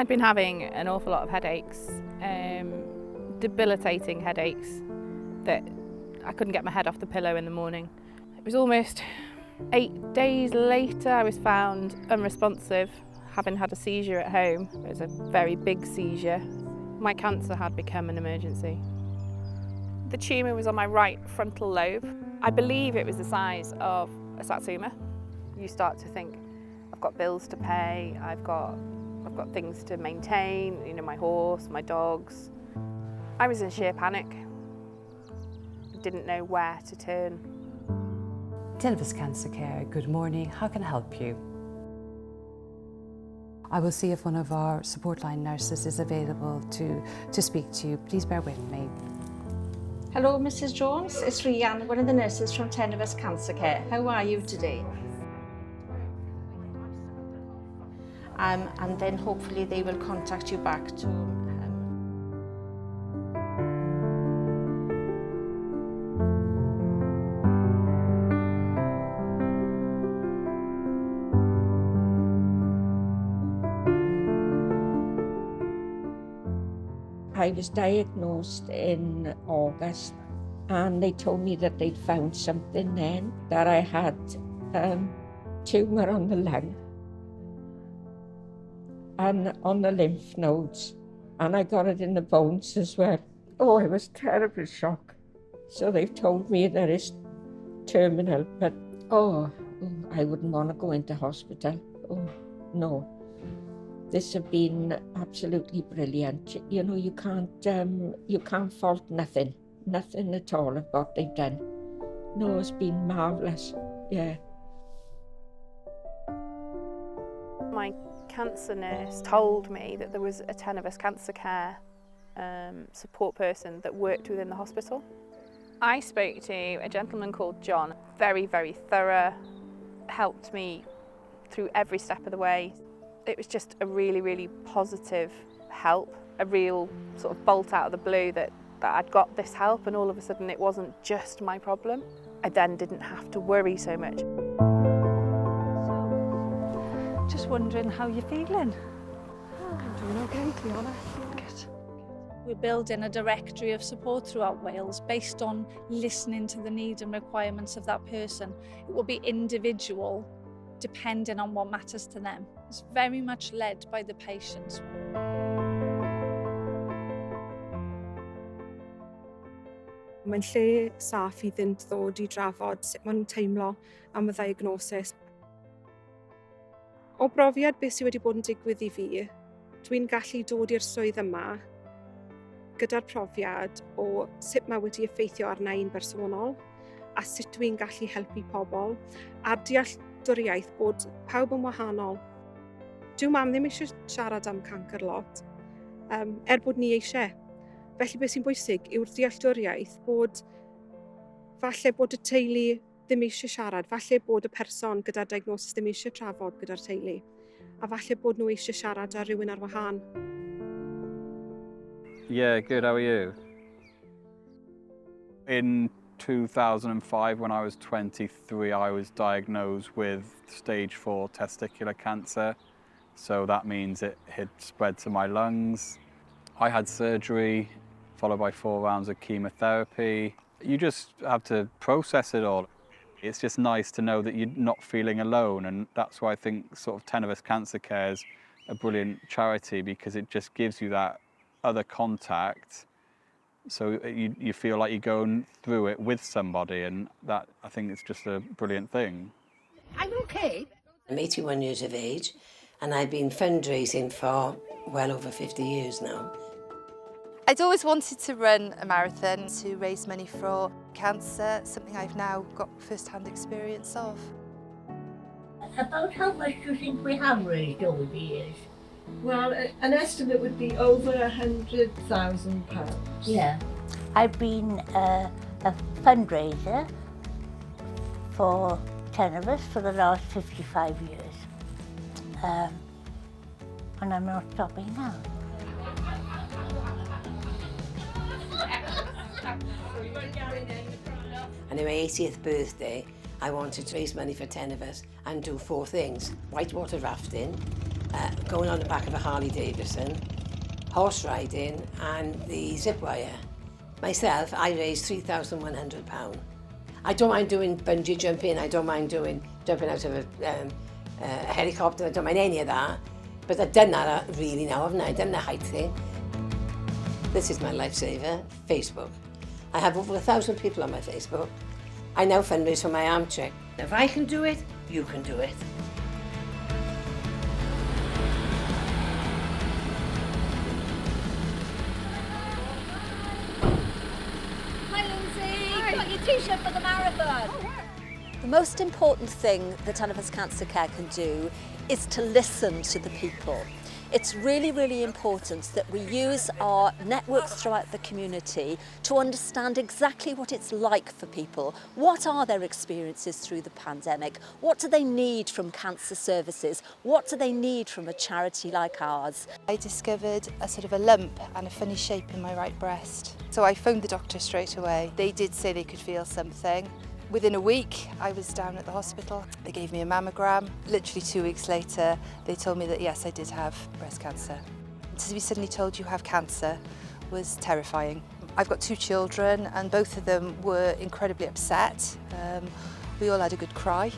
I'd been having an awful lot of headaches, debilitating headaches that I couldn't get my head off the pillow in the morning. It was almost 8 days later I was found unresponsive, having had a seizure at home. It was a very big seizure. My cancer had become an emergency. The tumour was on my right frontal lobe. I believe it was the size of a satsuma. You start to think, I've got bills to pay, I've got things to maintain, you know, my horse, my dogs. I was in sheer panic. Didn't know where to turn. Tenovus Cancer Care, good morning. How can I help you? I will see if one of our support line nurses is available to speak to you. Please bear with me. Hello, Mrs. Jones. It's Rhiannon, one of the nurses from Tenovus Cancer Care. How are you today? And then hopefully they will contact you back to I was diagnosed in August and they told me that they'd found something then, that I had tumour on the lung and on the lymph nodes, and I got it in the bones as well. Oh, it was terrible shock. So they've told me that it's terminal, but I wouldn't want to go into hospital. Oh, no. This has been absolutely brilliant. You know, you can't fault nothing at all of what they've done. No, it's been marvellous, yeah. My cancer nurse told me that there was a Tenovus Cancer Care support person that worked within the hospital. I spoke to a gentleman called John, very, very thorough, helped me through every step of the way. It was just a really, really positive help, a real sort of bolt out of the blue that I'd got this help, and all of a sudden it wasn't just my problem. I then didn't have to worry so much. Just wondering how you're feeling. I'm doing okay, to be honest. Good. We're building a directory of support throughout Wales based on listening to the needs and requirements of that person. It will be individual, depending on what matters to them. It's very much led by the patients. Mae'n lle saff iddynt ddod I drafod sut maen nhw'n teimlo am y ddiagnosis. O brofiad beth sydd wedi bod yn digwydd I fi, dwi'n gallu dod i'r swydd yma gyda'r profiad o sut mae wedi effeithio arna i'n bersonol a sut dwi'n gallu helpu pobl a'r dealltwriaeth bod pawb yn wahanol. Dyw mam ddim eisiau siarad am cancer lot, bod ni eisiau. Felly beth sy'n bwysig yw'r dealltwriaeth bod falle bod y teulu ddim eisiau siarad, falle bod y person gyda'r diagnosis ddim eisiau trafod gyda'r teulu, a falle bod nhw eisiau siarad â rhywun ar wahân. Yeah, good, how are you? In 2005, when I was 23, I was diagnosed with stage 4 testicular cancer. So that means it had spread to my lungs. I had surgery, followed by 4 rounds of chemotherapy. You just have to process it all. It's just nice to know that you're not feeling alone, and that's why I think sort of Tenovus Cancer Care is a brilliant charity, because it just gives you that other contact, so you feel like you're going through it with somebody, and that, I think, it's just a brilliant thing. I'm okay. I'm 81 years of age, and I've been fundraising for well over 50 years now. I'd always wanted to run a marathon to raise money for cancer, something I've now got first-hand experience of. About how much do you think we have raised over the years? Well, an estimate would be over £100,000. Yeah. I've been a fundraiser for Tenovus for the last 55 years. And I'm not stopping now. And on my 80th birthday, I wanted to raise money for Tenovus and do 4 things: whitewater rafting, going on the back of a Harley Davidson, horse riding and the zip wire. Myself, I raised £3,100. I don't mind doing bungee jumping, I don't mind doing jumping out of a helicopter, I don't mind any of that. But I've done that really now, haven't I? I've done the height thing. This is my lifesaver, Facebook. I have over 1,000 people on my Facebook. I now fundraise for my arm check. If I can do it, you can do it. Hi Lindsay, hi. Got your t-shirt for the marathon. The most important thing that Tenovus Cancer Care can do is to listen to the people. It's really, really important that we use our networks throughout the community to understand exactly what it's like for people. What are their experiences through the pandemic? What do they need from cancer services? What do they need from a charity like ours? I discovered a sort of a lump and a funny shape in my right breast. So I phoned the doctor straight away. They did say they could feel something. Within a week, I was down at the hospital. They gave me a mammogram. Literally 2 weeks later, they told me that yes, I did have breast cancer. To be suddenly told you have cancer was terrifying. I've got 2 children and both of them were incredibly upset. We all had a good cry.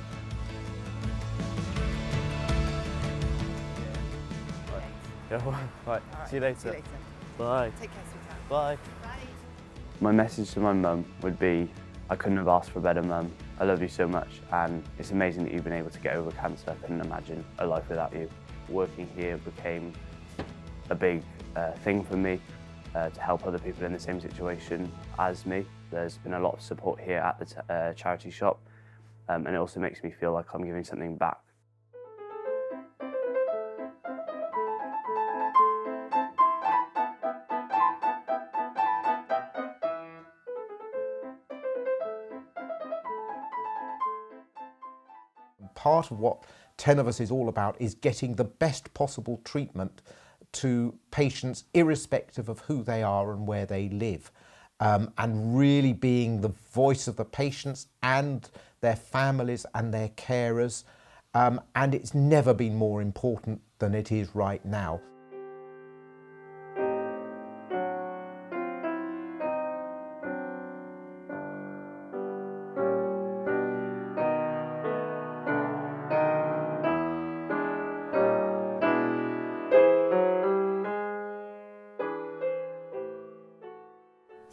Right, see you later. Bye. Take care, sweetheart. Bye. Bye. My message to my mum would be, I couldn't have asked for a better mum. I love you so much, and it's amazing that you've been able to get over cancer. I couldn't imagine a life without you. Working here became a big thing for me to help other people in the same situation as me. There's been a lot of support here at the charity shop, and it also makes me feel like I'm giving something back. Part of what Tenovus is all about is getting the best possible treatment to patients irrespective of who they are and where they live, and really being the voice of the patients and their families and their carers, and it's never been more important than it is right now.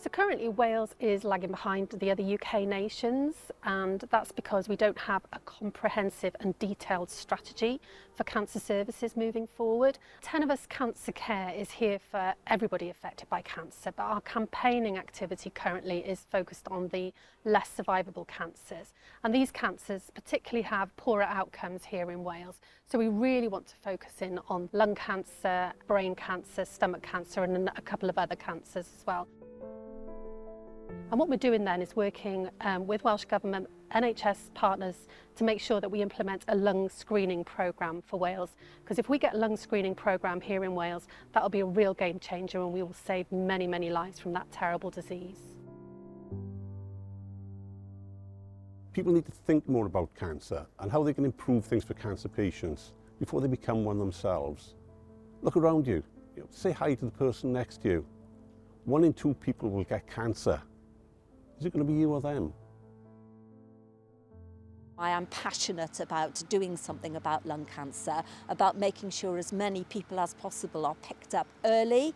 So currently Wales is lagging behind the other UK nations, and that's because we don't have a comprehensive and detailed strategy for cancer services moving forward. Tenovus Cancer Care is here for everybody affected by cancer, but our campaigning activity currently is focused on the less survivable cancers. And these cancers particularly have poorer outcomes here in Wales. So we really want to focus in on lung cancer, brain cancer, stomach cancer, and a couple of other cancers as well. And what we're doing then is working with Welsh Government, NHS partners to make sure that we implement a lung screening programme for Wales. Because if we get a lung screening programme here in Wales, that'll be a real game changer and we will save many, many lives from that terrible disease. People need to think more about cancer and how they can improve things for cancer patients before they become one themselves. Look around you, say hi to the person next to you. 1 in 2 people will get cancer. Is it going to be you or them? I am passionate about doing something about lung cancer, about making sure as many people as possible are picked up early,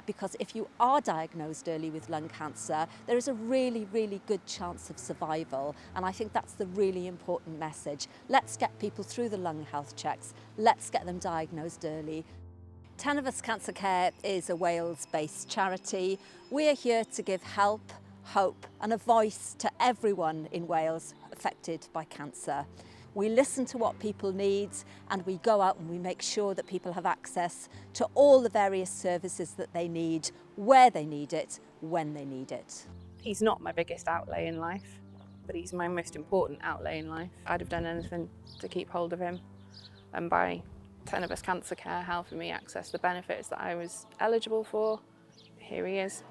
because if you are diagnosed early with lung cancer, there is a really, really good chance of survival. And I think that's the really important message. Let's get people through the lung health checks. Let's get them diagnosed early. Tenovus Cancer Care is a Wales-based charity. We're here to give help, hope and a voice to everyone in Wales affected by cancer. We listen to what people need and we go out and we make sure that people have access to all the various services that they need, where they need it, when they need it. He's not my biggest outlay in life, but he's my most important outlay in life. I'd have done anything to keep hold of him, and by Tenovus Cancer Care helping me access the benefits that I was eligible for, here he is.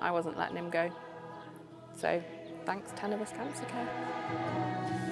I wasn't letting him go. So thanks Tenovus Cancer Care.